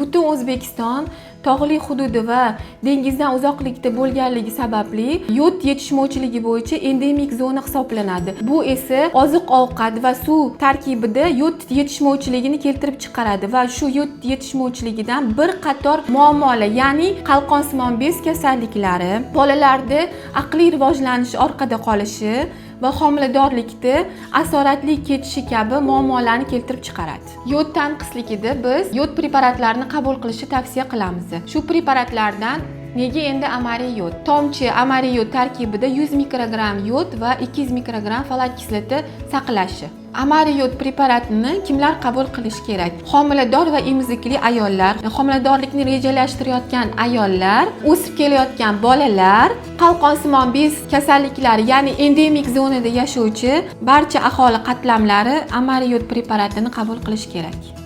butun O'zbekiston tog'li hududi va dengizdan uzoqlikda bo'lganligi sababli yod yetishmovchiligi bo'yicha endemik zona hisoblanadi. Bu esa oziq-ovqat va suv tarkibida yod yetishmovchiligini keltirib chiqaradi va shu yod yetishmovchiligidan bir qator muammolar, ya'ni qalqonsimon bez kasalliklari, bolalarda aqliy rivojlanish orqada qolishi va homiladorlikda asoratli ketishi kabi muammolarni keltirib chiqaradi. Yod tanqisligida biz yod preparatlarini qabul qilishni tavsiya qilamiz. Shu preparatlardan nega endi amariy yod? Tomchi amariy yod tarkibida 100 mikrogramm yod va 200 mikrogramm folat kislota saqlashi. Amariy yod preparatini kimlar qabul qilish kerak? Homilador va emizikli ayollar, homiladorlikni rejalashtirayotgan ayollar, o'sib kelayotgan bolalar, qalqonsimon bez kasalliklari, ya'ni endemik zonada yashovchi barcha aholi qatlamlari amariy yod preparatini qabul qilish kerak.